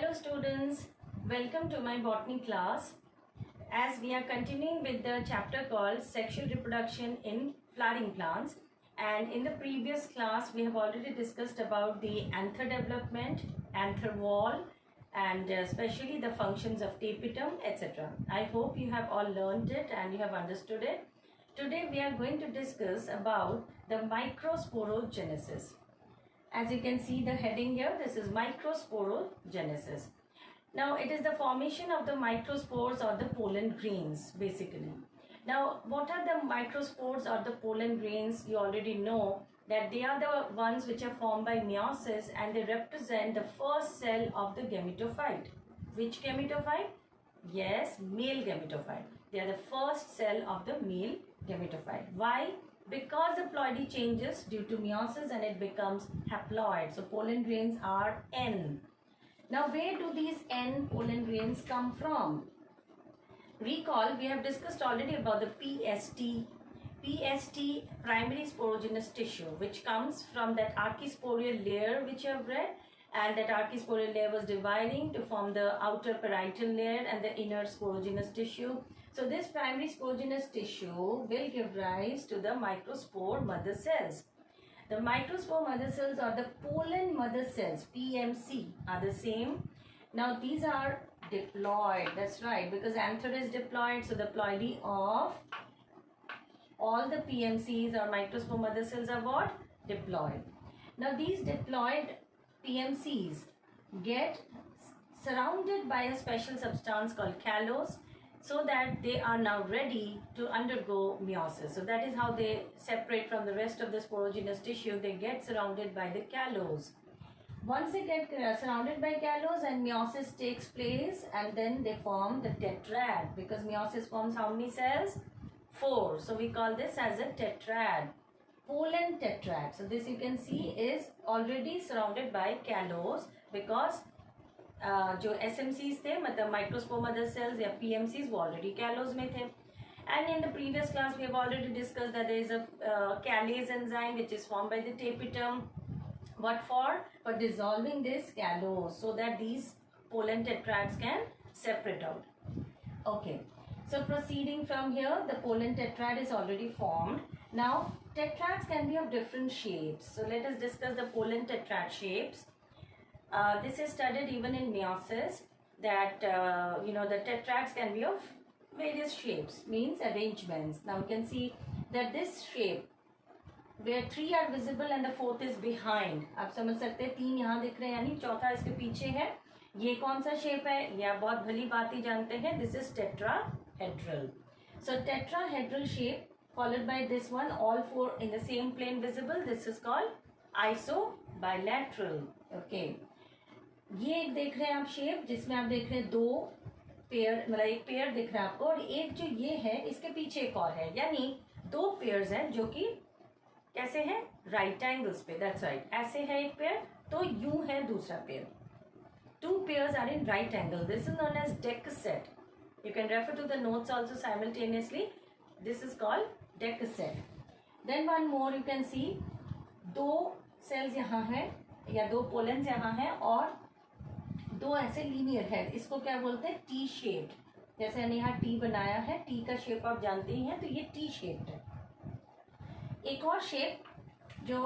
Hello students, welcome to my botany class as we are continuing with the chapter called sexual reproduction in flowering plants, and in the previous class we have already discussed about the anther development, anther wall, and especially the functions of tapetum, etc. I hope you have all learned it and you have understood it. Today we are going to discuss about the microsporogenesis. As you can see the heading here, this is microsporogenesis. Now it is the formation of the microspores or the pollen grains basically. Now what are the microspores or the pollen grains? You already know that they are the ones which are formed by meiosis and they represent the first cell of the gametophyte. Which gametophyte? Yes, male gametophyte. They are the first cell of the male gametophyte. Why? Because the ploidy changes due to meiosis and it becomes haploid. So pollen grains are N. Now where do these N pollen grains come from? Recall, we have discussed already about the PST. PST, primary sporogenous tissue, which comes from that archisporial layer which you have read, and that archisporial layer was dividing to form the outer parietal layer and the inner sporogenous tissue. So this primary sporogenous tissue will give rise to the microspore mother cells. The microspore mother cells or the pollen mother cells, PMC, are the same. Now these are diploid, that's right, because anther is diploid, so the ploidy of all the PMCs or microspore mother cells are what? Diploid. Now these diploid PMCs get surrounded by a special substance called callus, so that they are now ready to undergo meiosis. So that is how they separate from the rest of the sporogenous tissue. They get surrounded by the callus. Once they get surrounded by callus and meiosis takes place, and then they form the tetrad, because meiosis forms how many cells? 4. So we call this as a tetrad, pollen tetrad. So this you can see is already surrounded by callus, because जो SMCs थे मतलब microspore mother cells या PMCs वो already callus में थे. And in the previous class we have already discussed that there is a callase enzyme which is formed by the tapetum. What for? For dissolving this callus so that these pollen tetrads can separate out. Okay. So proceeding from here, the pollen tetrad is already formed. Now tetrads can be of different shapes. So let us discuss the pollen tetrad shapes. This is studied even in meiosis that the tetrads can be of various shapes, means arrangements. Now you can see that this shape where 3 are visible and the 4th is behind. आप समझ सकते हैं 3 यहाँ दिख रहे हैं यानी चौथा इसके पीछे है. ये कौन सा शेप है? ये आप बहुत भली बात ही जानते हैं. This is tetrahedral. So tetrahedral shape followed by this one, all 4 in the same plane visible. This is called isobilateral. Okay. ये एक देख रहे हैं आप शेप जिसमें आप देख रहे हैं 2 पेयर, मतलब एक पेयर दिख रहा है आपको, और एक जो ये है इसके पीछे एक और है, यानी 2 पेयर्स हैं जो कि कैसे हैं? राइट एंगल्स पे. That's right. ऐसे है एक पेयर तो यूं है दूसरा pair. 2 pairs are in right angle. This is known as decussate. You can refer to the notes also simultaneously. This is called decussate. Then one more you can see 2 cells यहाँ है या 2 pollens यहाँ है और 2 ऐसे linear है. इसको क्या बोलते हैं? T shape. जैसे मैंने यहाँ टी बनाया है, टी का शेप आप जानते ही हैं, तो ये टी शेप है. एक और शेप जो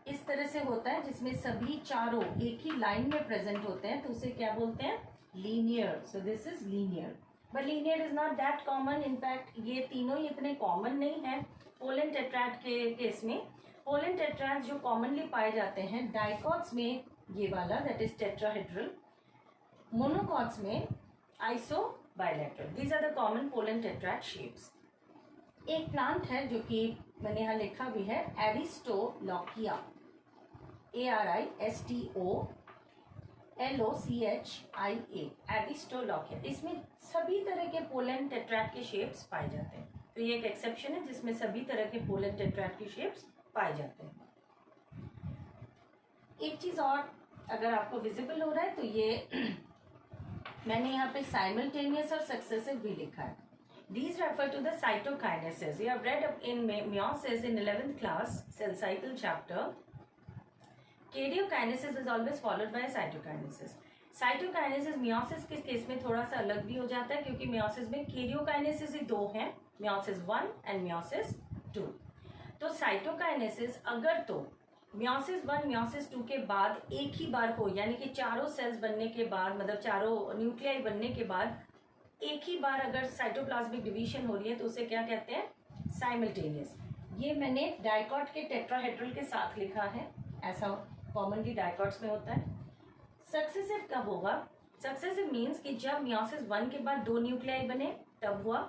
इस तरह से होता है जिसमें सभी चारों एक ही लाइन में प्रेजेंट होते हैं, तो उसे क्या बोलते हैं? Linear. So this is linear. But linear is not that common. In fact ये तीनों ही इतने कॉमन नहीं है पोलन टेट्राड के केस में. पोलन टेट्राड जो कॉमनली पाए जाते हैं डाइकॉट्स में ये वाला, दैट इज टेट्राहेड्रल. मोनोकॉट्स में isobilateral. These are the common pollen tetrad shapes. एक प्लांट है जो कि मैंने यहाँ लिखा भी है, एरिस्टोलॉकिया. ARISTOLOCHIA, एरिस्टोलॉकिया. इसमें सभी तरह के पोलन टेट्राड के शेप्स पाए जाते हैं. तो ये एक एक्सेप्शन है जिसमें सभी तरह के पोलन टेट्राड के शेप्स पाए जाते हैं. एक चीज और अगर आपको विजिबल हो रहा है तो ये मैंने यहाँ पे साइमल्टेनियस और सक्सेसिव भी लिखा है. These refer to the cytokinesis. You have read in meiosis in 11th class, cell cycle chapter. Karyokinesis is always followed by cytokinesis. Cytokinesis meiosis के केस में थोड़ा सा अलग भी हो जाता है, क्योंकि मियोसिस में कैरियोकाइनेसिस ही दो हैं, मियोसिस 1 एंड मियोसिस 2। तो साइटोकाइनेसिस अगर तो मियोसिस 1 मियोसिस 2 के बाद एक ही बार हो, यानी कि चारों सेल्स बनने के बाद, मतलब चारों न्यूक्लियाई बनने के बाद एक ही बार अगर साइटोप्लाज्मिक डिवीजन हो रही है तो उसे क्या कहते हैं, साइमल्टेनियस। ये मैंने डाइकॉट के टेट्राहेड्रल के साथ लिखा है, ऐसा कॉमनली डाइकॉट्स में होता है। सक्सेसिव कब होगा, सक्सेसिव मीन्स कि जब मियोसिस 1 के बाद 2 न्यूक्लियाई बने तब हुआ,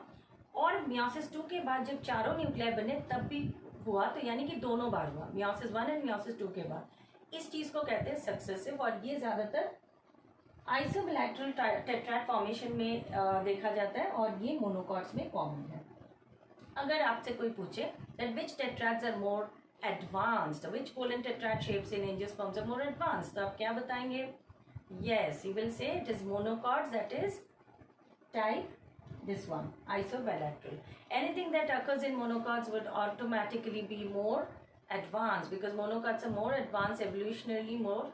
और मियोसिस 2 के बाद जब चारों न्यूक्लियाई बने तब भी हुआ, तो यानी कि दोनों बार हुआ, मियोसिस 1 एंड मियोसिस 2 के बाद। इस चीज को कहते हैं सक्सेसिव, और ये ज्यादातर आइसोबिलैटरल टेट्राड फॉर्मेशन में देखा जाता है, और ये मोनोकॉट्स में कॉमन है। अगर आपसे कोई पूछे that which tetrads are more advanced, which pollen tetrad shapes in angiosperms are more advanced, तो आप क्या बताएंगे? Yes, you will say it is monocots, that is type this one, isobilateral. Anything that occurs in monocots would automatically be more advanced, because monocots are more advanced, evolutionarily more,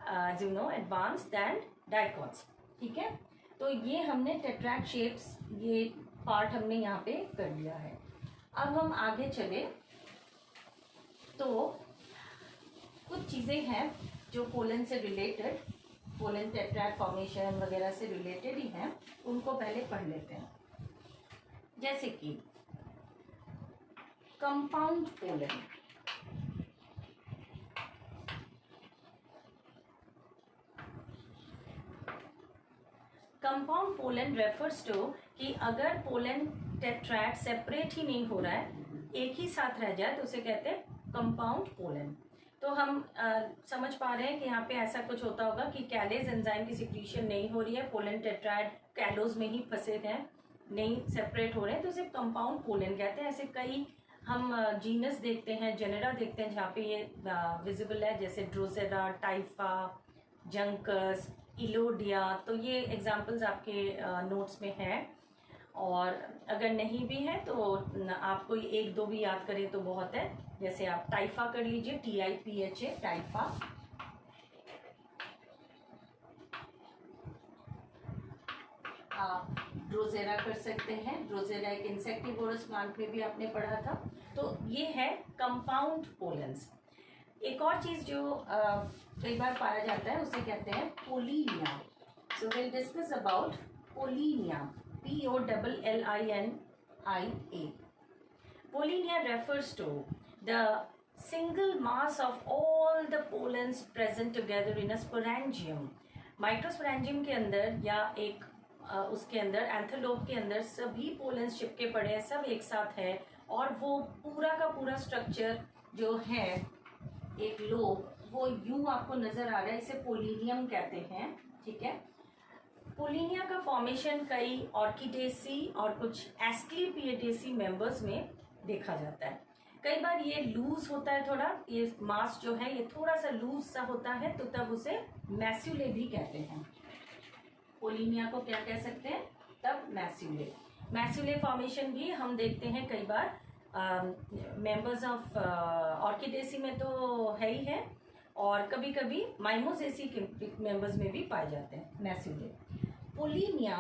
as you know, advanced than dicots. ठीक है, तो ये हमने tetrad shapes ये part हमने यहाँ पे कर लिया है। अब हम आगे चले तो कुछ चीज़ें हैं जो पोलन से रिलेटेड, पोलन टेट्राड फॉर्मेशन वगैरह से रिलेटेड ही हैं, उनको पहले पढ़ लेते हैं। जैसे कि compound pollen, compound pollen refers to कि अगर पोलन टेट्राड सेपरेट ही नहीं हो रहा है, एक ही साथ रह जाए, तो उसे कहते हैं कंपाउंड पोलन। तो हम समझ पा रहे हैं कि यहाँ पे ऐसा कुछ होता होगा कि कैलेज एंजाइम की सिक्रीशन नहीं हो रही है, पोलन टेट्राड कैलोज में ही फंसे हैं, नहीं सेपरेट हो रहे हैं, तो इसे कंपाउंड पोलन कहते हैं। ऐसे कई हम जीनस देखते हैं, जेनेरा देखते हैं जहाँ पे ये विजिबल है, जैसे ड्रोसेरा, टाइफा, जंकस, इलोडिया, तो ये एग्जाम्पल्स आपके नोट्स में हैं। और अगर नहीं भी है तो आप कोई एक दो भी याद करें तो बहुत है, जैसे आप टाइफा कर लीजिए, TIPHA, टाइफा। आप ड्रोसेरा कर सकते हैं, ड्रोसेरा एक इंसेक्टिवोरस प्लांट में भी आपने पढ़ा था। तो ये है कंपाउंड पोलन्स। एक और चीज जो कई बार पाया जाता है उसे कहते हैं pollinia. So will discuss about pollinia, POLLINIA. Pollinia refers to the single mass of all the pollens present together in a sporangium. Microsporangium के अंदर या एक उसके अंदर एंथोलोप के अंदर सभी पोलन्स चिपके पड़े हैं, सब एक साथ है, और वो पूरा का पूरा स्ट्रक्चर जो है एक लोब, वो यूं आपको नजर आ रहा है, इसे पोलिनियम कहते हैं। ठीक है, पोलिनिया का फॉर्मेशन कई ऑर्किडेसी और कुछ एस्क्लेपिएडेसी मेंबर्स में देखा जाता है। कई बार ये लूज होता है थोड़ा, ये मास जो है ये थोड़ा सा लूज सा होता है, तो तब उसे मैस्यूले भी कहते हैं। पोलिनिया को क्या कह सकते हैं तब? मैस्यूले। मैस्यूले फॉर्मेशन भी हम देखते हैं कई बार मेंबर्स ऑफ ऑर्किडेसी में तो है ही है, और कभी कभी माइमोसेसी के मेंबर्स में भी पाए जाते हैं मैस्यूले। पोलिनिया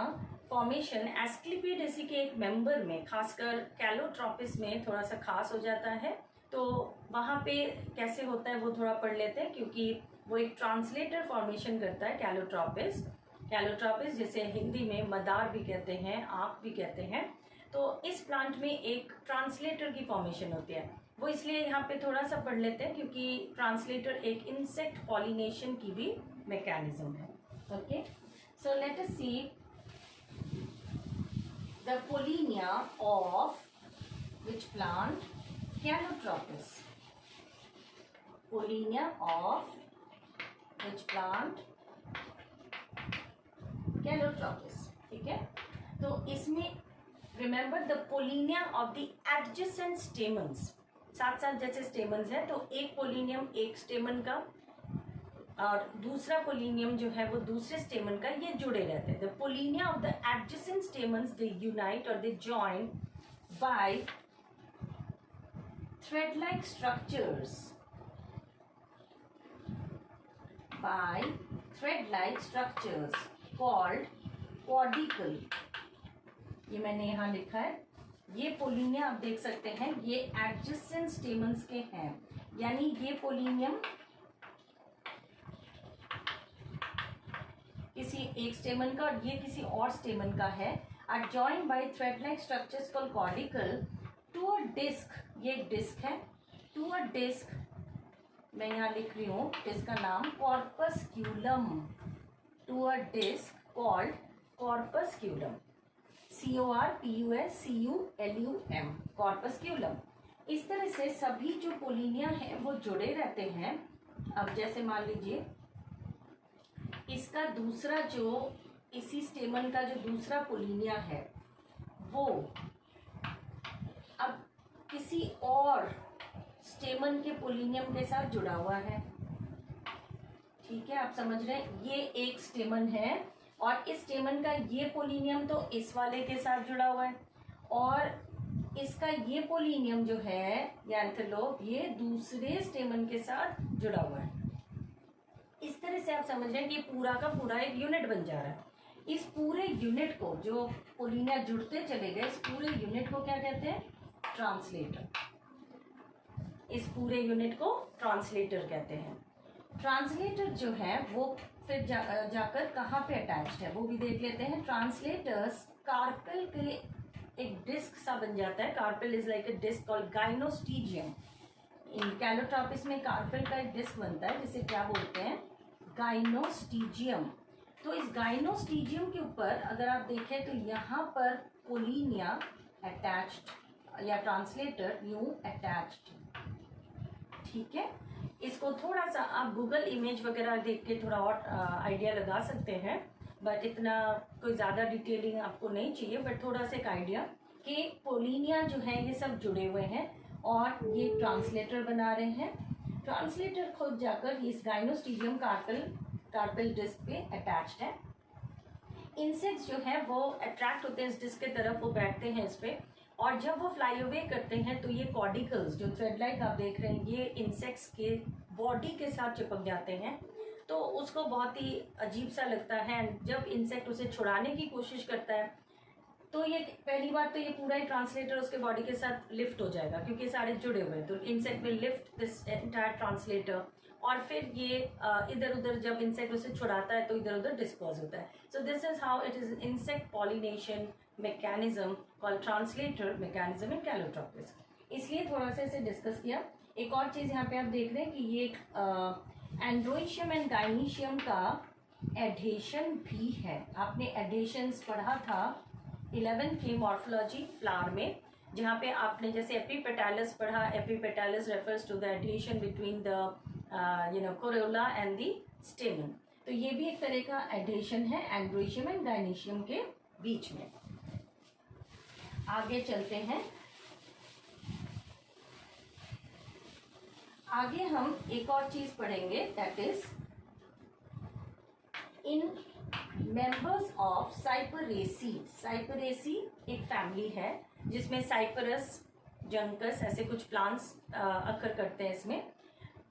फॉर्मेशन एस्क्लेपिएडेसी के एक मेंबर में, खासकर कैलोट्रोपिस में थोड़ा सा खास हो जाता है। तो वहाँ पे कैसे होता है वो थोड़ा पढ़ लेते हैं, क्योंकि वो एक ट्रांसलेटर फॉर्मेशन करता है कैलोट्रोपिस। कैलोट्रोपिस जिसे हिंदी में मदार भी कहते हैं, आँख भी कहते हैं। तो इस प्लांट में एक ट्रांसलेटर की फॉर्मेशन होती है, वो इसलिए यहाँ पे थोड़ा सा पढ़ लेते हैं क्योंकि ट्रांसलेटर एक इंसेक्ट पॉलिनेशन की भी मैकेनिज्म है। Okay, so let us see the pollinia of which plant? Calotropis. Pollinia of which plant? Calotropis. ठीक है, तो इसमें remember the pollinia of the adjacent stamens, साथ साथ जैसे स्टेमन्स है, तो एक पोलिनियम एक स्टेमन का और दूसरा पोलिनियम जो है वो दूसरे स्टेमन का, ये जुड़े रहते हैं। The pollinia of the adjacent stamens they unite और they join by thread like structures, thread-like structures called cortical. ये मैंने यहाँ लिखा है, ये पोलिनिया आप देख सकते हैं, ये एडजेसेंट स्टेमन्स के हैं, यानी ये पोलिनियम किसी एक स्टेमन का और ये किसी और स्टेमन का है, are joined by thread like structures called caudicle to a disc. ये एक डिस्क है, टू अ डिस्क, मैं यहाँ लिख रही हूँ डिस्क का नाम corpusculum, to a disc called corpusculum, CORPUSCULUM, corpusculum. इस तरह से सभी जो पोलिनिया हैं वो जुड़े रहते हैं. अब जैसे मान लीजिए इसका दूसरा जो इसी स्टेमन का जो दूसरा पोलिनिया है वो अब किसी और स्टेमन के पोलिनियम के साथ जुड़ा हुआ है. ठीक है, आप समझ रहे हैं, ये एक स्टेमन है और इस स्टेमन का ये पोलिनियम तो इस वाले के साथ जुड़ा हुआ है और इसका ये पोलिनियम जो है या एंथेलोप ये दूसरे स्टेमन के साथ जुड़ा हुआ है. इस तरह से आप समझ रहे हैं कि पूरा का पूरा एक यूनिट बन जा रहा है. इस पूरे यूनिट को, जो पोलिनिया जुड़ते चले गए, इस पूरे यूनिट को क्या कहते हैं? ट्रांसलेटर. इस पूरे यूनिट को ट्रांसलेटर कहते हैं. ट्रांसलेटर जो है वो फिर जाकर कहाँ पे अटैच्ड है वो भी देख लेते हैं. ट्रांसलेटर्स कार्पेल के एक डिस्क सा बन जाता है. Carpel is like a disc called gynostegium. In Calotropis में कार्पेल का एक डिस्क बनता है जिसे क्या बोलते हैं? गाइनोस्टीजियम. तो इस गाइनोस्टीजियम के ऊपर अगर आप देखें तो यहाँ पर पोलिनिया अटैच्ड या ट्रांसलेटर यूं अटैच्ड. ठीक है, इसको थोड़ा सा आप गूगल इमेज वगैरह देख के थोड़ा और आइडिया लगा सकते हैं, बट इतना कोई ज़्यादा डिटेलिंग आपको नहीं चाहिए, बट थोड़ा सा एक आइडिया कि पोलिनिया जो है ये सब जुड़े हुए हैं और ये ट्रांसलेटर बना रहे हैं. ट्रांसलेटर खुद जाकर इस गाइनोस्टीजियम कार्पेल डिस्क पे अटैच्ड है. इंसेक्ट्स जो है वो अट्रैक्ट होते हैं इस डिस्क की तरफ, वो बैठते हैं इस पे और जब वो फ्लाई अवे करते हैं तो ये कॉर्डिकल्स जो थ्रेड लाइक आप देख रहे हैं ये इंसेक्ट्स के बॉडी के साथ चिपक जाते हैं. तो उसको बहुत ही अजीब सा लगता है. जब इंसेक्ट उसे छुड़ाने की कोशिश करता है तो ये पहली बार तो ये पूरा ही ट्रांसलेटर उसके बॉडी के साथ लिफ्ट हो जाएगा क्योंकि सारे जुड़े हुए हैं. तो insect will lift this entire translator और फिर ये इधर उधर जब इंसेक्ट उसे छुड़ाता है तो इधर उधर डिस्पोज होता है. सो this is how it is insect pollination mechanism called translator mechanism in Calotropis. इसलिए थोड़ा सा इसे डिस्कस किया. एक और चीज़ यहाँ पे आप देख रहे हैं कि ये एंड्रोइशियम एंड गाइनीशियम का एडेशन भी है. आपने एडेशंस पढ़ा था 11th की मॉर्फोलॉजी फ्लावर में, जहाँ पे आपने जैसे एपिपेटालस पढ़ा. Epipetalous refers to the adhesion between the corolla and the stamen. तो ये भी एक तरह का एडेशन है एंड्रोइशियम एंड गाइनीशियम के बीच में. आगे चलते हैं. आगे हम एक और चीज पढ़ेंगे, that is in members of साइपरेसी. साइपरेसी एक फैमिली है जिसमें साइपरस, जंकस ऐसे कुछ प्लांट्स अकर करते हैं. इसमें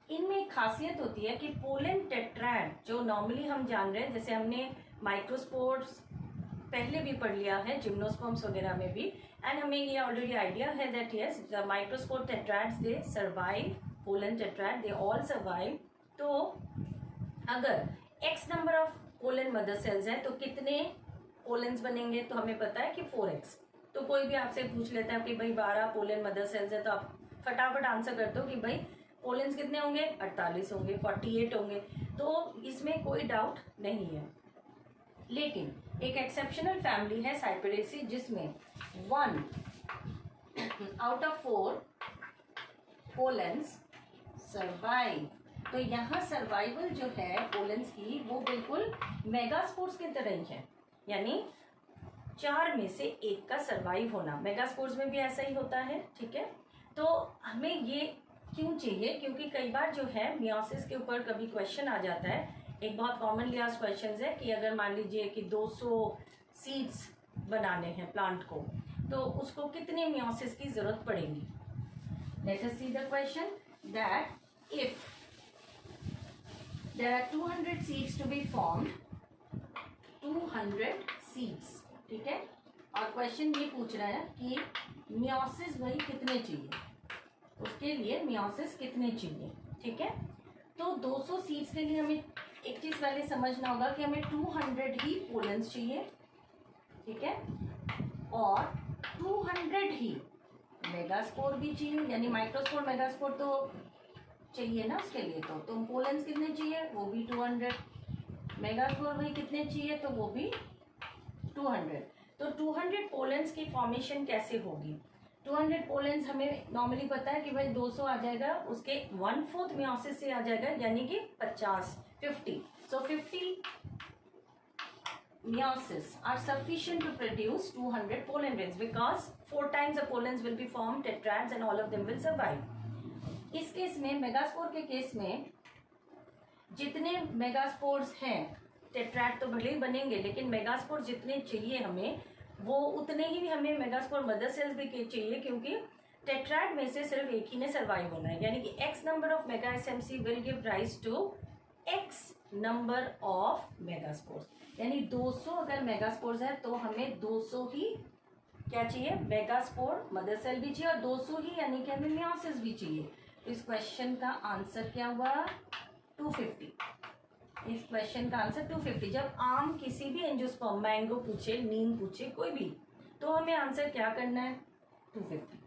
इनमें एक खासियत होती है कि पोलन टेट्राड जो नॉर्मली हम जान रहे हैं, जैसे हमने माइक्रोस्पोर्स पहले भी पढ़ लिया है जिम्नोस्पर्म्स वगैरह में भी, एंड हमें ये ऑलरेडी आइडिया है that yes the microspore टेट्राड्स they survive. Pollen tetrad they all survive. तो अगर x number of pollen mother cells हैं तो कितने पोलन्स बनेंगे? तो हमें पता है कि 4x. तो कोई भी आपसे पूछ लेता है कि भाई 12 पोलन मदर सेल्स है तो आप फटाफट आंसर करते हो कि भाई पोलन्स कितने होंगे? 48 होंगे, 48 होंगे. तो इसमें कोई डाउट नहीं है. लेकिन एक एक्सेप्शनल फैमिली है साइपरेसी जिसमें 1 आउट ऑफ 4 पोलन्स सर्वाइव. तो यहाँ सर्वाइवल जो है पोलन्स की वो बिल्कुल मेगास्पोर्स की तरह ही है, यानी 4 में से 1 का सर्वाइव होना. मेगास्पोर्स में भी ऐसा ही होता है. ठीक है, तो हमें ये क्यों चाहिए? क्योंकि कई बार जो है मियोसिस के ऊपर कभी क्वेश्चन आ जाता है. एक बहुत कॉमनली आस्क्ड क्वेश्चन है कि अगर मान लीजिए कि 200 सीड्स बनाने हैं प्लांट को तो उसको कितने मियोसिस की जरूरत पड़ेगी? Late us see the question that if there are 200 seeds to be formed, 200 seeds, ठीक है। और क्वेश्चन ये पूछ रहा है कि मियोसिस भाई कितने चाहिए, उसके लिए मियोसिस कितने चाहिए, ठीक है। तो 200 सीड्स के लिए हमें एक चीज पहले समझना होगा कि हमें 200 ही पोलेंस चाहिए, ठीक है, और 200 ही मेगास्पोर भी चाहिए, यानी माइक्रोस्पोर मेगास्पोर तो चाहिए ना उसके लिए। तो पोलेंस कितने चाहिए, वो भी 200, मेगास्पोर भी कितने चाहिए, तो वो भी 200। तो 200 पोलेंस की फॉर्मेशन कैसे होगी। 200 पोलेंस हमें नॉर्मली पता है कि भाई 200 आ जाएगा, उसके 1/4 मियोसिस से आ जाएगा, यानी कि 50। So 50 meiosis are sufficient to produce 200 pollen grains because 4 times the pollens will be formed tetrads and all of them will survive. इस केस में मेगास्पोर के केस में जितने मेगास्पोर्स हैं, टेट्राड तो भले ही बनेंगे, लेकिन मेगास्पोर जितने चाहिए हमें, वो उतने ही हमें मेगास्पोर मदर सेल्स भी चाहिए, क्योंकि टेट्राड में से सिर्फ एक ही ने सर्वाइव होना है, यानी कि x number of mega SMC will give rise to x number of megaspores. यानी 200 अगर मेगास्पोर्स है तो हमें 200 ही क्या चाहिए, मेगास्पोर मदर सेल भी चाहिए, और 200 ही यानी कि हमें मियोसिस भी चाहिए। तो इस क्वेश्चन का आंसर क्या हुआ, 250। इस क्वेश्चन का आंसर 250। जब आम किसी भी एंजियोस्पर्म, मैंगो पूछे, नीम पूछे, कोई भी, तो हमें आंसर क्या करना है, 250।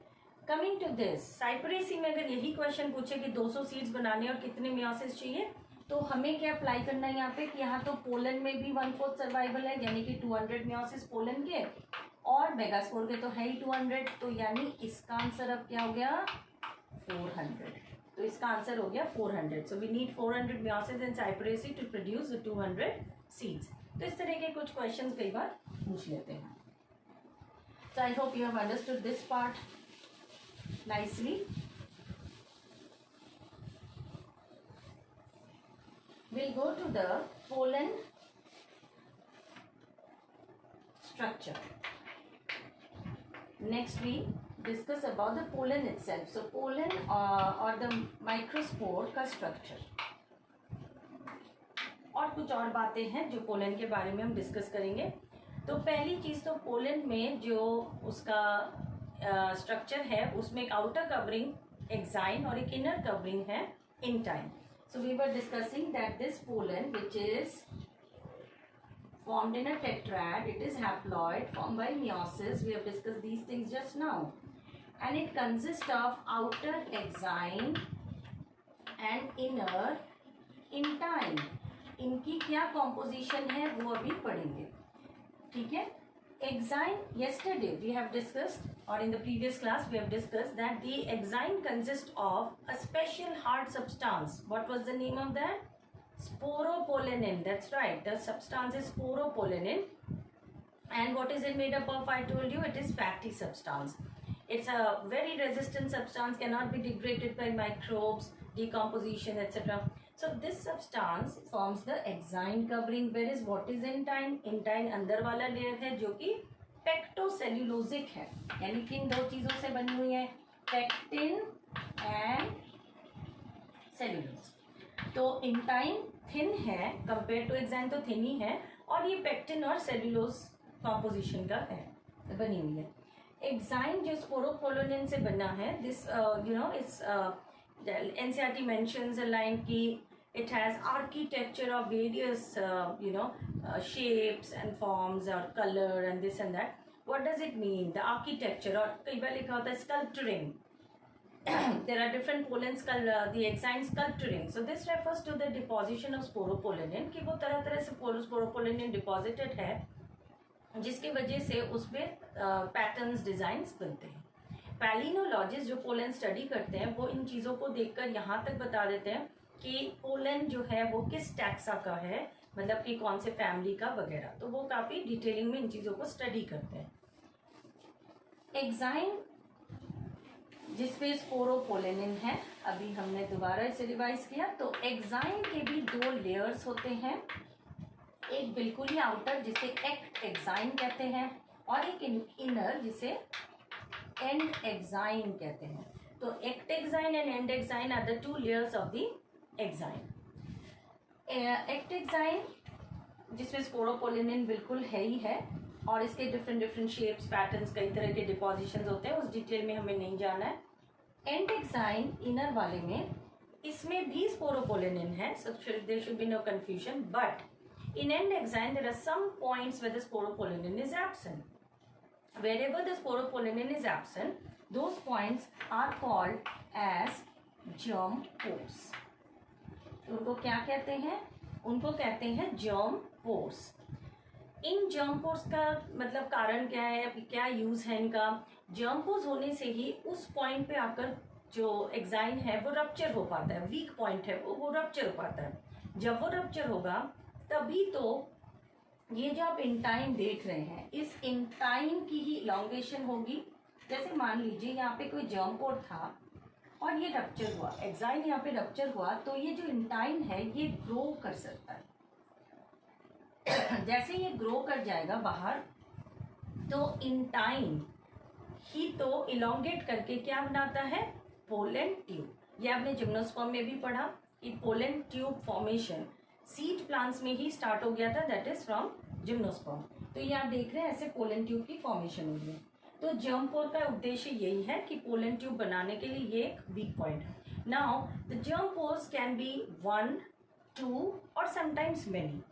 कमिंग टू दिस, साइपरेसी में अगर यही क्वेश्चन पूछे कि 200 सीड्स बनाने और कितने मियोसिस चाहिए, तो हमें क्या अप्लाई करना है यहाँ पे कि यहाँ तो पोलन में भी 1/4 सर्वाइवल है, यानी कि 200 मियोसिस पोलन के, और मेगास्पोर के तो है ही 200, तो यानी इसका आंसर अब क्या हो गया, 400। तो इसका आंसर हो गया 400। So we need 400 meiosis in Cyperaceae to produce 200 seeds. तो इस तरह के कुछ क्वेश्चंस कई बार पूछ लेते हैं। So I hope you have understood this part nicely. We'll go to the pollen structure. Next we discuss about the pollen itself. So pollen or the microspore का structure. और कुछ और बातें हैं जो पोलन के बारे में हम डिस्कस करेंगे। तो पहली चीज़ तो पोलन में जो उसका स्ट्रक्चर है, उसमें एक आउटर कवरिंग एक्साइन और एक इनर कवरिंग है intine. So we were discussing that this pollen, which is formed in a tetrad, it is haploid, formed by meiosis. We have discussed these things just now, and it consists of outer exine and inner intine. इनकी क्या composition है वो अभी पढ़ेंगे, ठीक है। Exine, yesterday we have discussed, or in the previous class we have discussed that the exine consists of a special hard substance. What was the name of that? Sporopollenin. That's right, the substance is sporopollenin. And what is it made up of? I told you it is fatty substance. It's a very resistant substance, cannot be degraded by microbes, decomposition, etc. So this substance forms the exine covering, whereas what is intine? Intine अंदर वाला layer है जो कि पेक्टोसेल्यूलोजिक है, यानी किन दो चीजों से बनी हुई है, पेक्टिन एंड सेल्यूलोज। तो इंटाइन थिन है कंपेयर टू एक्साइन, तो थिन ही है, और ये पेक्टिन और सेल्यूलोज कॉम्पोजिशन का है, बनी हुई है। एक्साइन जो स्पोरोपोलोनिन से बना है, this it's NCERT mentions a line ki it has architecture of various shapes and forms or color and this and that. What does it mean, the architecture? और कई बार लिखा होता है sculpturing. There are different pollens, the exine sculpturing. So this refers to the deposition of sporopollenin, कि वो तरह तरह से sporopollenin deposited है, जिसकी वजह से उसमें पैटर्न्स डिजाइन्स बनते हैं। पैलिनोलॉजिस्ट जो पोलन स्टडी करते हैं वो इन चीज़ों को देखकर यहाँ तक बता देते हैं कि पोलन जो है वो किस टैक्सा का है, मतलब कि कौन से फैमिली का वगैरह, तो वो काफ़ी डिटेलिंग में इन चीज़ों को स्टडी करते हैं। एक्साइन जिसपे स्पोरोपोलेनिन है, अभी हमने दोबारा इसे रिवाइज किया, तो एक्साइन के भी 2 लेयर्स होते हैं, एक बिल्कुल ही आउटर जिसे एक्ट एक्साइन कहते हैं, और एक इनर जिसे एंड एक्साइन कहते हैं। तो ectexine and endexine are the 2 layers of the exine. Ectexine जिसमें स्पोरोपोलिनिन बिल्कुल है ही है, और इसके डिफरेंट डिफरेंट शेप्स, पैटर्न्स, कई तरह के डिपोजिशंस होते हैं, उस डिटेल में हमें नहीं जाना है। एंटेक्साइन इनर वाले में, इसमें भी स्पोरोपोलिनिन है, so there should be no confusion, but in endoxine there are some points where the sporopollenin is absent. Wherever the sporopollenin is absent, those points are called as germ pores. उनको क्या कहते हैं? उनको कहते हैं germ pores. इन germ pores का मतलब कारण क्या है, क्या यूज है इनका? germ pores होने से ही उस पॉइंट पे आकर जो एक्साइन है वो रप्चर हो पाता है, वीक पॉइंट है वो रप्चर हो पाता है। जब वो रप्चर होगा तभी तो ये जो आप इंटाइन देख रहे हैं, इस इंटाइन की ही इलॉन्गेशन होगी। जैसे मान लीजिए यहाँ पे कोई जर्म पोर था और ये रप्चर हुआ, एक्साइन यहाँ पे रप्चर हुआ, तो ये जो इंटाइन है ये ग्रो कर सकता है। जैसे ये ग्रो कर जाएगा बाहर, तो इंटाइन ही तो इलॉन्गेट करके क्या बनाता है? Pollen tube. ये आपने जिम्नोस्पर्म में भी पढ़ा कि pollen tube formation seed plants में ही स्टार्ट हो गया था, दैट इज फ्रॉम जिम्नोस्पर्म। तो ये आप देख रहे हैं ऐसे पोलन ट्यूब की फॉर्मेशन हो गई। तो जर्म पोर का उद्देश्य यही है कि पोलन ट्यूब बनाने के लिए ये एक वीक पॉइंट है। Now the germ pores can be 1, 2 और समटाइम्स मेनी।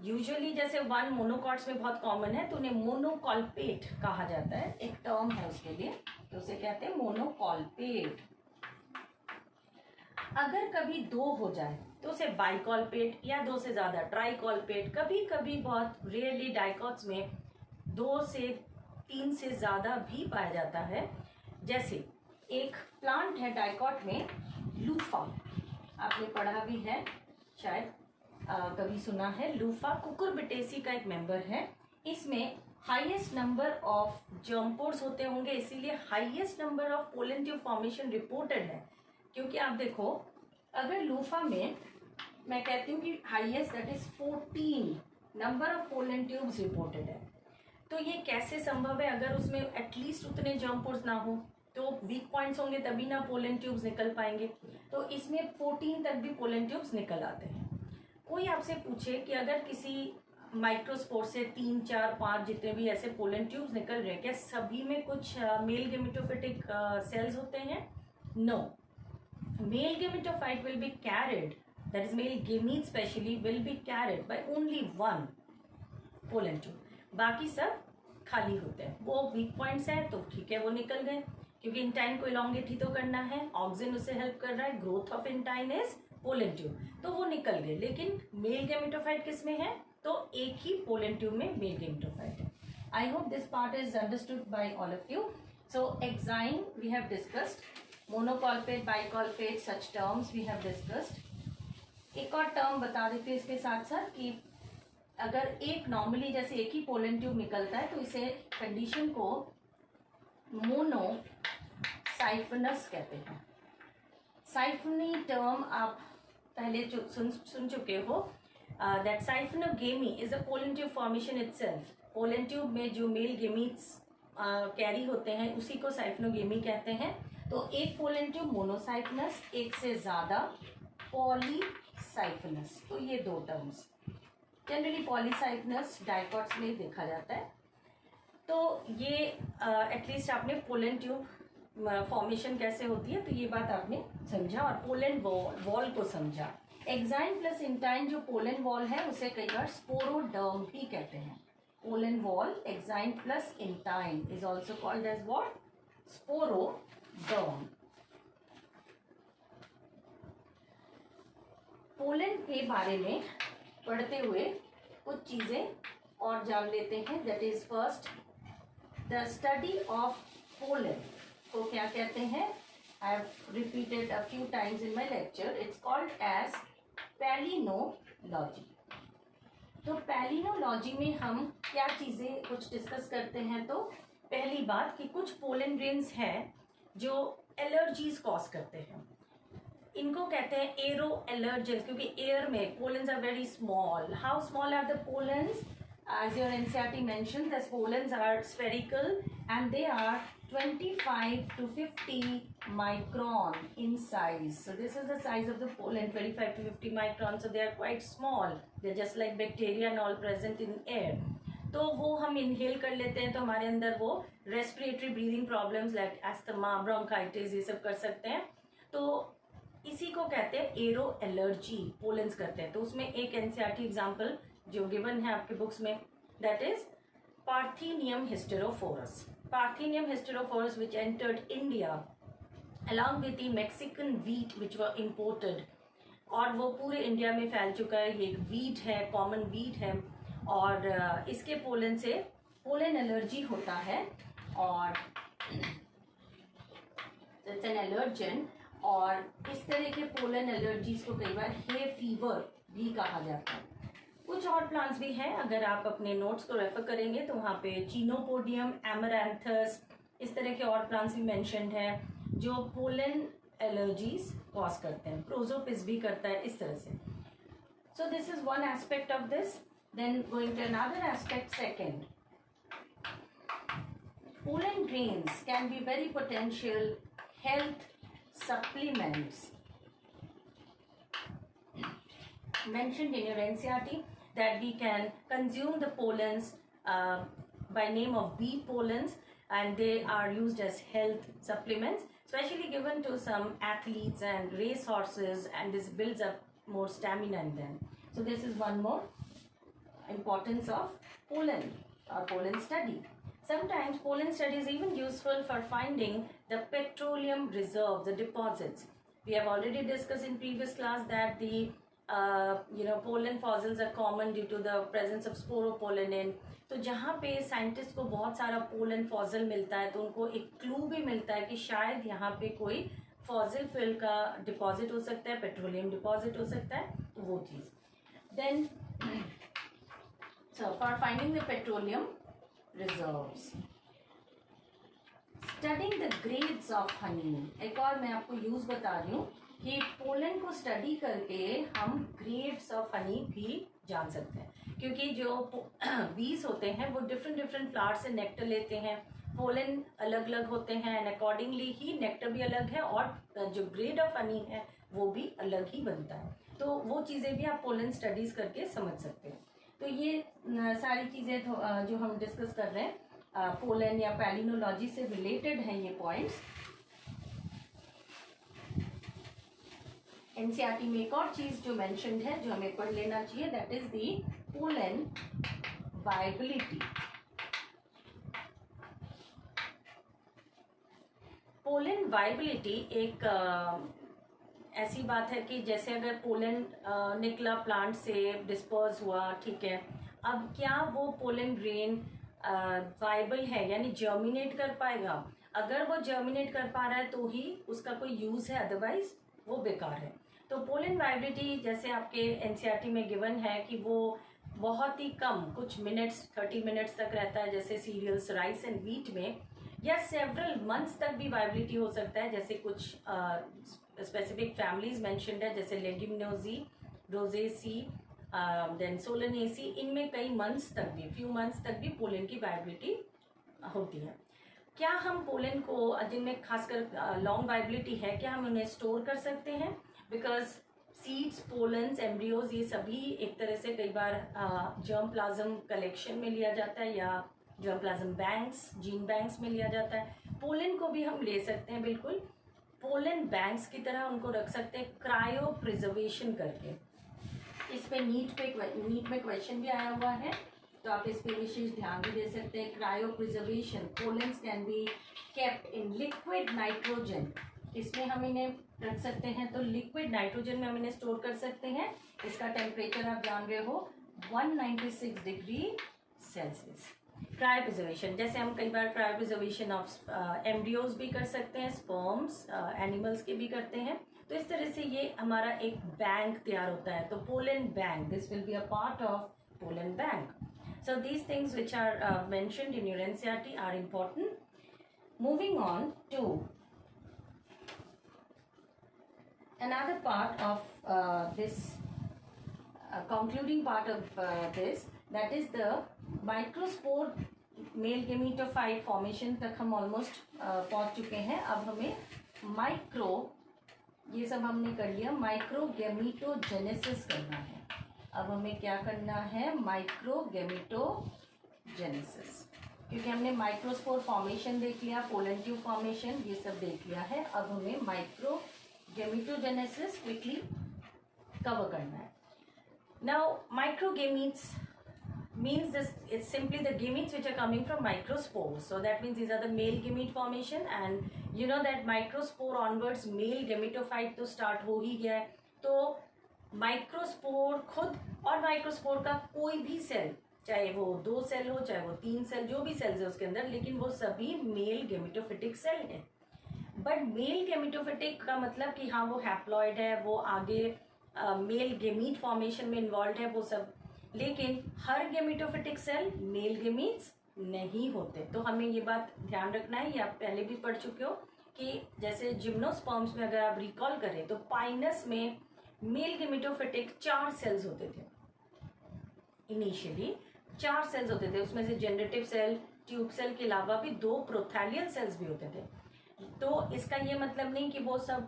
यूजुअली जैसे 1 मोनोकॉट्स में बहुत कॉमन है, तो उन्हें मोनोकॉल्पेट कहा जाता है, एक टर्म है उसके लिए, तो उसे कहते हैं मोनोकॉल्पेट। अगर कभी 2 हो जाए तो उसे बाइकॉल्पेट, या 2 से ज्यादा ट्राइकॉल्पेट, कभी कभी बहुत रेयरली डाइकॉट्स में 2 से 3 से ज्यादा भी पाया जाता है। जैसे एक प्लांट है डाइकॉट में, लूफा, आपने पढ़ा भी है शायद, कभी सुना है। लूफा कुकुरबिटेसी का एक मेंबर है। इसमें highest number of germ pores होते होंगे, इसीलिए highest number of pollen tube formation reported है। क्योंकि आप देखो, अगर लूफा में मैं कहती हूँ कि highest that is 14 number of pollen tubes reported है, तो ये कैसे संभव है? अगर उसमें एटलीस्ट उतने जर्म पोर्स ना हो तो वीक पॉइंट्स होंगे, तभी ना पोलन ट्यूब्स निकल पाएंगे। तो इसमें 14 तक भी पोलन ट्यूब्स निकल आते हैं। कोई आपसे पूछे कि अगर किसी माइक्रोस्पोर से 3, 4, 5 जितने भी ऐसे पोलन ट्यूब्स निकल रहे हैं, क्या सभी में कुछ मेल गेमेटोफिटिक सेल्स होते हैं? No, male gametophyte will be carried, that is male gamete specially will be carried by only 1 pollen tube, बाकी सब खाली होते हैं। वो वीक पॉइंट्स हैं तो ठीक है, वो निकल गए, क्योंकि इंटाइन को इलॉन्गेट ही तो करना है, ऑक्सिन उससे हेल्प कर रहा है, growth of intine is pollen tube, तो वो निकल गए। लेकिन मेल गेमेटोफाइट किस में है? तो एक ही पोलन ट्यूब में मेल गेमेटोफाइट है। I hope this part is understood by all of you. So exine we have discussed, monocolpate, bicolpate, such terms we have discussed. एक और टर्म बता देते हैं इसके साथ साथ कि अगर एक नॉर्मली जैसे एक ही पोलन ट्यूब निकलता है तो इसे कंडीशन को मोनोसाइफनस कहते हैं। साइफनी टर्म आप पहले जो सुन चुके हो, that साइफनोगेमी is a pollen tube formation itself. Pollen tube में जो मेल गेमीट्स कैरी होते हैं उसी को साइफनोगेमी कहते हैं। तो एक पोलन ट्यूब मोनोसाइफनस, एक से ज्यादा पॉलीसाइफनस। तो ये 2 टर्म्स जनरली पॉलीसाइफनस डाइकॉट्स में देखा जाता है। तो ये एटलीस्ट आपने पोलन ट्यूब फॉर्मेशन कैसे होती है तो ये बात आपने समझा, और पोलन वॉल को समझा। एक्साइन प्लस इंटाइन जो पोलन वॉल है उसे कई बार स्पोरोडर्म भी कहते हैं। Pollen wall exine plus intine is also called as what? Sporoderm. Pollen के बारे में पढ़ते हुए कुछ चीजें और जान लेते हैं। That is first, the study of pollen को क्या कहते हैं? I have repeated a few times in my lecture. It's called as palynology. तो पैलिनोलॉजी में हम क्या चीजें कुछ डिस्कस करते हैं? तो पहली बात कि कुछ पोलन ग्रेन्स हैं जो एलर्जीज कॉज करते हैं, इनको कहते हैं एरो एलर्जेंस, क्योंकि एयर में pollens are very small. How small are the pollens? As your NCERT mentioned, the pollens are spherical and they are 25 to 50 micron in size. So this is the size of the pollen, 25 to 50 microns. So they are quite small. They're just like bacteria and all present in air. तो वो हम inhale कर लेते हैं तो हमारे अंदर वो respiratory breathing problems like asthma, bronchitis ये सब कर सकते हैं. तो इसी को कहते हैं एरो एलर्जी पोलेंस करते हैं. तो उसमें एक एनसीईआरटी एग्जांपल जो गिवन है आपके बुक्स में, that is parthenium hysterophorus. Parthenium hysterophorus which entered India along with the Mexican wheat which were imported, और वो पूरे इंडिया में फैल चुका है. ये वीट है, कॉमन वीट है, और इसके पोलन से पोलन एलर्जी होता है और इट्स एन एलर्जन. और इस तरह के पोलन एलर्जीज को कई बार हे फीवर भी कहा जाता है. कुछ और प्लांट्स भी हैं, अगर आप अपने नोट्स को रेफर करेंगे तो वहाँ पे चीनोपोडियम, एमरैंथस, इस तरह के और प्लांट्स भी मेंशन्ड हैं जो पोलन एलर्जीज कॉज करते हैं. प्रोजोपिस भी करता है इस तरह से. So this is one aspect of this. Then going to another aspect, second, pollen grains can be very potential health supplements mentioned in your NCERT that we can consume the pollens by name of bee pollens, and they are used as health supplements, especially given to some athletes and race horses, and this builds up more stamina in them. So this is one more importance of pollen or pollen study. Sometimes pollen study is even useful for finding the petroleum reserve, the deposits. We have already discussed in previous class that the pollen fossils are common due to the presence of sporopollenin. तो जहाँ पे scientist को बहुत सारा pollen fossil मिलता है तो उनको एक क्लू भी मिलता है कि शायद यहाँ पे कोई फॉसिल फिल का डिपॉजिट हो सकता है, पेट्रोलियम डिपॉजिट हो सकता है, तो वो चीज़. Then for finding the petroleum reserves, studying the grades of honey. एक और मैं आपको यूज बता रही हूँ कि पोलन को स्टडी करके हम ग्रेड्स ऑफ हनी भी जान सकते हैं, क्योंकि जो बीज होते हैं वो डिफरेंट फ्लावर से नेक्टर लेते हैं. पोलन अलग अलग होते हैं एंड अकॉर्डिंगली ही नेक्टर भी अलग है और जो ग्रेड ऑफ हनी है वो भी अलग ही बनता है. तो वो चीज़ें भी आप पोलन स्टडीज करके समझ सकते हैं. तो ये सारी चीज़ें जो हम डिस्कस कर रहे हैं पोलन या पैलिनोलॉजी से रिलेटेड हैं ये पॉइंट्स. एनसीईआरटी में एक और चीज जो मेंशन्ड है जो हमें पढ़ लेना चाहिए, that is the pollen viability. Pollen viability एक ऐसी बात है कि जैसे अगर पोलन निकला प्लांट से, डिस्पर्स हुआ, ठीक है, अब क्या वो पोलन ग्रेन वाइबल है यानी जर्मिनेट कर पाएगा? अगर वो जर्मिनेट कर पा रहा है तो ही उसका कोई यूज है, अदरवाइज वो बेकार है. तो पोलन वाइबिलिटी जैसे आपके एनसीईआरटी में गिवन है कि वो बहुत ही कम, कुछ मिनट्स, 30 मिनट्स तक रहता है जैसे सीरियल्स, राइस एंड व्हीट में, या सेवरल मंथ्स तक भी वाइबिलिटी हो सकता है जैसे कुछ स्पेसिफिक फैमिलीज मेंशन्ड है जैसे लेग्यूमिनोजी, रोजेसी, देन सोलेनेसी. इनमें कई मंथ्स तक भी, फ्यू मंथ्स तक भी पोलन की वाइबिलिटी होती है. क्या हम पोलन को, जिनमें खासकर लॉन्ग वाइबिलिटी है, क्या हम उन्हें स्टोर कर सकते हैं? बिकॉज सीड्स, पोलन्स, एम्ब्रियोज ये सभी एक तरह से कई बार जर्म प्लाज्म कलेक्शन में लिया जाता है या germ plasm banks, gene banks में लिया जाता है. पोलन को भी हम ले सकते हैं, बिल्कुल पोलन बैंक्स की तरह उनको रख सकते हैं क्रायो प्रिजर्वेशन करके. इस पे नीट में क्वेश्चन भी आया हुआ है तो आप इस पे विशेष ध्यान भी दे सकते हैं. Cryo preservation, pollens can be kept in liquid nitrogen. इसमें हम इन्हें रख सकते हैं, तो लिक्विड नाइट्रोजन में हम इन्हें स्टोर कर सकते हैं. इसका टेम्परेचर आप जान रहे हो 196 डिग्री सेल्सियस. क्रायो प्रिजर्वेशन, जैसे हम कई बार क्रायो प्रिजर्वेशन ऑफ एम्ब्रियोज भी कर सकते हैं, स्पर्म्स एनिमल्स के भी करते हैं. तो इस तरह से ये हमारा एक बैंक तैयार होता है. तो pollen bank, this will be a part of pollen bank. So these things which are mentioned in your NCERT are important. Moving on to another part of this concluding part of this, that is the microspore male gametophyte formation तक हम almost पहुंच चुके हैं. अब हमें micro, ये सब हमने कर लिया, माइक्रोगेमिटोजेनेसिस करना है। अब हमें क्या करना है, माइक्रोगेमिटोजेनेसिस, क्योंकि हमने माइक्रोस्पोर फॉर्मेशन देख लिया, पोलन ट्यूब फॉर्मेशन, ये सब देख लिया है। अब हमें माइक्रोगेमिटोजेनेसिस क्विकली कवर करना है। Now microgametes means this, it's simply the gametes which are coming from microspores. So that means these are the male gamete formation, and you know that microspore onwards male gametophyte तो start हो ही गया है। तो microspore खुद और microspore का कोई भी सेल, चाहे वो 2 सेल हो चाहे वो 3 सेल, जो भी सेल्स है उसके अंदर, लेकिन वो सभी मेल गेमिटोफिटिक सेल है। बट मेल गेमिटोफिटिक का मतलब कि हाँ वो हैप्लॉइड है, वो आगे मेल गेमीट फॉर्मेशन में इन्वॉल्व है, वो सब, लेकिन हर गेमिटोफिटिक सेल मेल गेमीट्स नहीं होते। तो हमें ये बात ध्यान रखना है, ये आप पहले भी पढ़ चुके हो कि जैसे जिम्नोस्पर्म्स में अगर आप रिकॉल करें तो पाइनस में मेल गेमिटोफिटिक 4 सेल्स होते थे। इनिशियली 4 सेल्स होते थे, उसमें से जनरेटिव सेल, ट्यूब सेल के अलावा भी 2 प्रोथैलियल सेल्स भी होते थे। तो इसका ये मतलब नहीं कि वो सब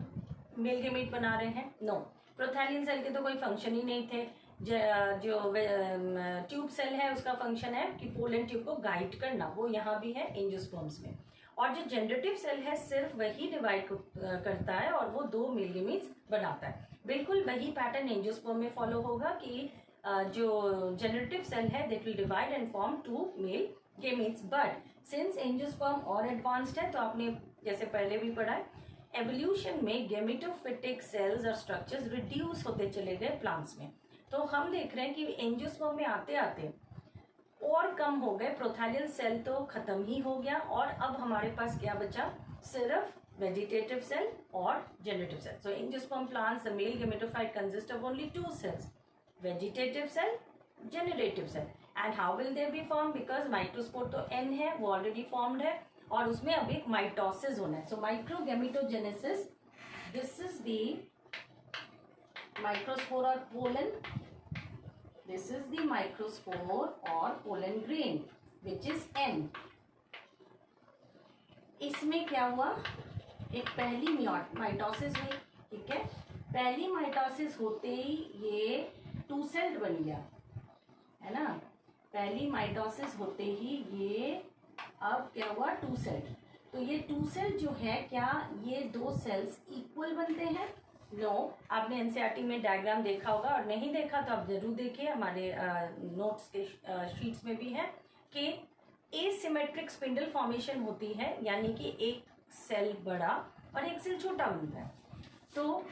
मेल गेमीट बना रहे हैं, नो। प्रोथैलियल सेल के तो कोई फंक्शन ही नहीं थे। जो ट्यूब सेल है उसका फंक्शन है कि पोलन ट्यूब को गाइड करना, वो यहाँ भी है एंजियोस्पर्म्स में। और जो जनरेटिव सेल है सिर्फ वही डिवाइड करता है और वो 2 मेल गेमीट्स बनाता है। बिल्कुल वही पैटर्न एंजियोस्पर्म में फॉलो होगा कि जो जनरेटिव सेल है that will divide and form 2 male gametes. But since angiosperm और एडवांस्ड है, तो आपने जैसे पहले भी पढ़ा है, एवोल्यूशन में गेमिटोफिटिक सेल्स और स्ट्रक्चर्स रिड्यूस होते चले गए प्लांट्स में। तो हम देख रहे हैं कि एंजियोस्पर्म में आते आते और कम हो गए, प्रोथैलियल सेल तो खत्म ही हो गया, और अब हमारे पास क्या बचा, सिर्फ वेजिटेटिव सेल और generative cell. So angiosperm plants the male gametophyte consist of only 2 cells, vegetative cell, generative cell. And how will they be form, because microspore तो एन है, वो ऑलरेडी फॉर्म्ड है, और उसमें अब एक माइटोसिस होना है। So microgametogenesis, this is the microspore or pollen, this is the microspore or pollen grain which is N। इसमें क्या हुआ, एक पहली माइटोसिस हुई, ठीक है। पहली माइटोसिस होते ही ये 2 सेल्ड बन गया, है ना। पहली माइटोसिस होते ही ये अब क्या हुआ, 2 सेल्ड। तो ये 2 सेल जो है, क्या ये 2 सेल्स इक्वल बनते हैं? नो। आपने एनसीईआरटी में डायग्राम देखा होगा, और नहीं देखा तो आप जरूर देखिए, हमारे नोट्स के शीट्स में भी है कि एसिमेट्रिक स्पिंडल फॉर्मेशन होती है, यानी कि एक सेल बड़ा और एक सेल छोटा बनता है। तो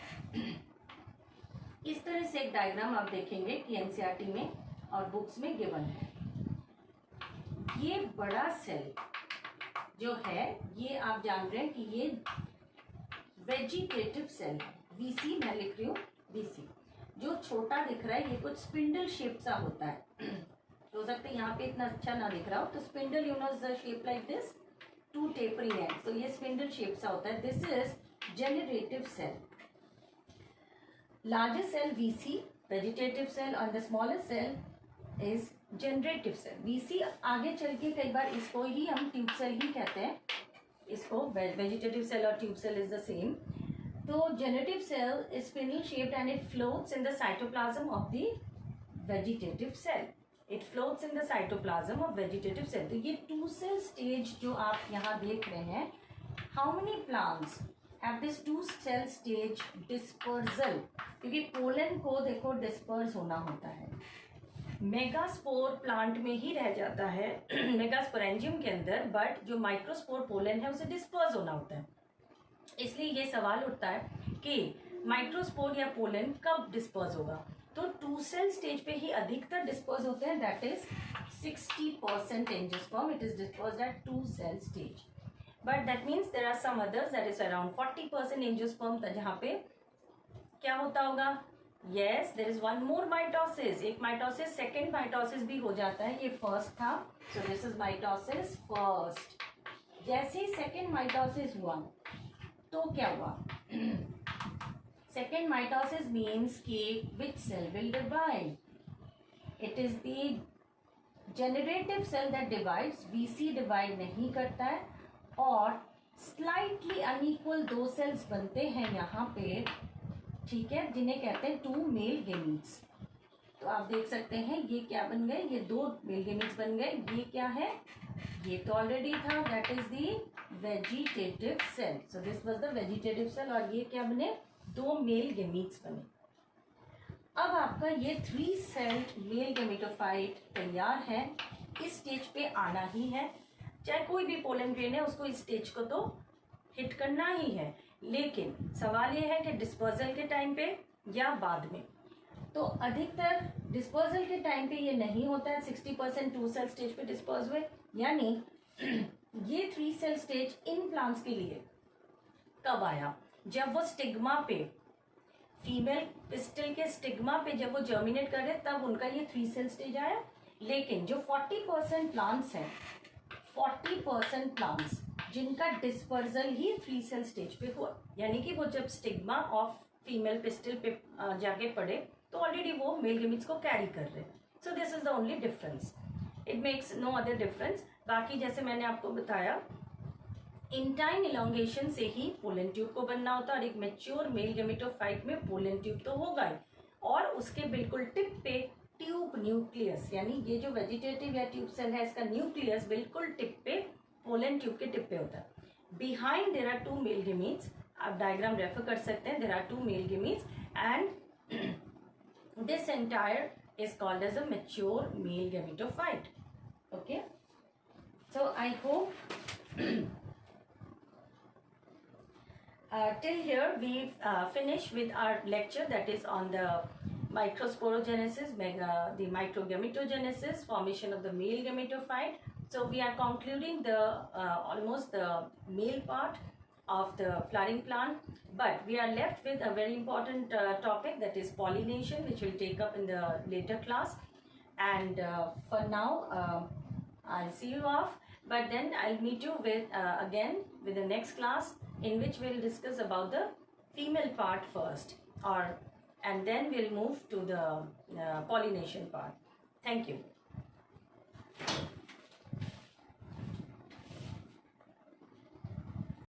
इस तरह से एक डायग्राम आप देखेंगे कि एनसीईआरटी में और बुक्स में गिवन है। ये बड़ा सेल जो है, ये आप जान रहे हैं कि ये वेजिटेटिव सेल है, वीसी मैं लिख रही हूँ, वीसी। जो छोटा दिख रहा है ये कुछ स्पिंडल शेप सा होता है, हो सकता है यहाँ पे इतना अच्छा ना दिख रहा हो, तो spindle you know the shape like this, 2 tapering ends, तो ये स्पिंडल शेप सा होता है। This is generative cell. Largest cell VC, vegetative cell, और the smallest cell is generative cell. VC आगे चल के कई बार इसको ही हम ट्यूब सेल ही कहते हैं, इसको वेजिटेटिव सेल और tube cell is the same. तो generative cell is spindle shaped and it floats in the cytoplasm of the vegetative cell. It floats in the cytoplasm of vegetative cell. तो ये 2 cell stage जो आप यहाँ देख रहे हैं, how many plants have this 2 cell stage dispersal? क्योंकि pollen को देखो डिस्पर्स होना होता है, मेगास्पोर प्लांट में ही रह जाता है, मेगास्पोरेंजियम के अंदर, बट जो माइक्रोस्पोर पोलन है उसे डिस्पर्स होना होता है। इसलिए ये सवाल उठता है कि माइक्रोस्पोर या पोलन कब डिस्पर्स होगा। तो 2 सेल स्टेज पे ही अधिकतर डिस्पर्स होते हैं, that is 60% angiosperm, it is dispersed at 2 cell stage. But that means there are some others, that is around 40% angiosperm, जहाँ पे क्या होता होगा, yes there is one more mitosis, एक माइटोसिस, सेकेंड माइटोसिस भी हो जाता है, ये फर्स्ट था, so this is mitosis first. जैसे ही सेकेंड माइटोसिस हुआ तो क्या हुआ, सेकेंड माइटोसिस मीन्स कि which cell will divide, it is the generative cell that divides, VC divide नहीं करता है, और स्लाइटली अनइक्वल 2 सेल्स बनते हैं यहाँ पे, ठीक है, जिन्हें कहते हैं 2 मेल गेमीट्स। तो आप देख सकते हैं ये क्या बन गए, ये 2 मेल गेमीट्स बन गए। ये क्या है, ये तो ऑलरेडी था, that is the vegetative cell. So this was the vegetative cell. और ये क्या बने, 2 मेल गेमीट्स बने। अब आपका ये 3 सेल्ड मेल गेमेटोफाइट तैयार है, इस स्टेज पे आना ही है। चाहे कोई भी पोलन ग्रेन है, उसको इस स्टेज को तो हिट करना ही है। लेकिन सवाल ये है कि डिस्पर्जल के टाइम पे या बाद में। तो अधिकतर डिस्पर्जल के टाइम पे ये नहीं होता है, 60% 2 सेल स्टेज पे डिस्पर्स हुए। यानी ये 3 सेल स्टेज इन प्लांट्स के लिए कब आया, जब वो स्टिग्मा पे, फीमेल पिस्टल के स्टिग्मा पे जब वो जर्मिनेट कर रहे, तब उनका ये 3 सेल स्टेज आया। लेकिन जो 40% प्लांट्स हैं, 40% प्लांट्स जिनका डिस्पर्जल ही 3 सेल स्टेज पे हुआ, यानी कि वो जब स्टिग्मा ऑफ फीमेल पिस्टल पे जाके पड़े तो ऑलरेडी वो मेल गेमीट्स को कैरी कर रहे। So this is the only difference, it makes no other difference. बाकी जैसे मैंने आपको बताया, इंटाइन इलोंगेशन से ही पोलन ट्यूब को बनना होता है, और एक मेच्योर मेल गेमेटोफाइट में पोलन ट्यूब तो होगा ही, और उसके बिल्कुल टिप पे ट्यूब न्यूक्लियस, यानी ये जो वेजिटेटिव या ट्यूब सेल है, इसका न्यूक्लियस बिल्कुल टिप पे, पोलन ट्यूब के टिप पे होता है। Behind there are 2 male gametes, आप डायग्राम रेफर कर सकते हैं, there are 2 male gametes and this entire is called as a mature male gametophyte. Okay, so I hope till here we've finished with our lecture, that is on the microsporogenesis, the microgametogenesis, formation of the male gametophyte. So we are concluding the almost the male part of the flowering plant, but we are left with a very important topic, that is pollination, which we'll take up in the later class. And for now I'll see you off, but then I'll meet you with again with the next class, in which we'll discuss about the female part first, and then we'll move to the pollination part. Thank you.